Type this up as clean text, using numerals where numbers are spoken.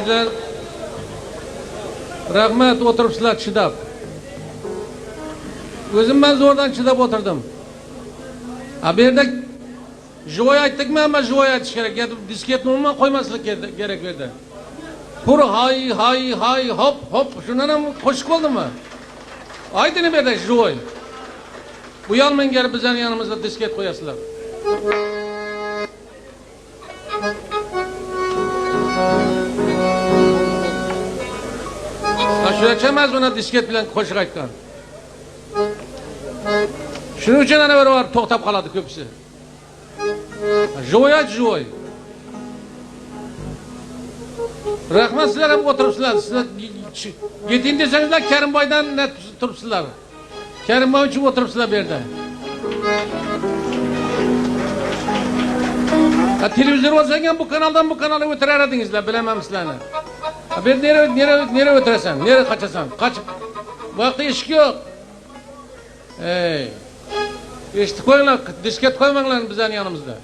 Sizlar rahmat o'tiribsizlar chidab. O'zim men zo'rdan chidab o'tirdim. Bu yerda jo'y aytdikmi, hamma jo'y aytish kerak. Disketni umuman qo'ymaslik kerak edi. Pur hay hop shundan ham qo'shib qoldimmi? Aytini berdi jo'y. Bu yolmen gelip bizning yanımızda disket qo'yasizlar. Shunaqa emas, buni disket bilan qo'shiq aytgan. Shuning uchun ana bir to'xtab qoladi ko'pisi. Jo'y. Rahmat, sizlar ham o'tiribsizlar. Sizlar yeting desangizlar Karimboydan net turibsizlar. Karimboy uchun o'tiribsizlar bu yerda. Televizor olsang ham bu kanaldan bu kanalga o'tirar edingizlar, bilaman sizlarni. Bu nere o'tirasan? Nere qochasan? Qochib. Bu yoqda eshik yo'q. Eshitib qo'yinglar, disket qo'ymanglar bizning yanimizda.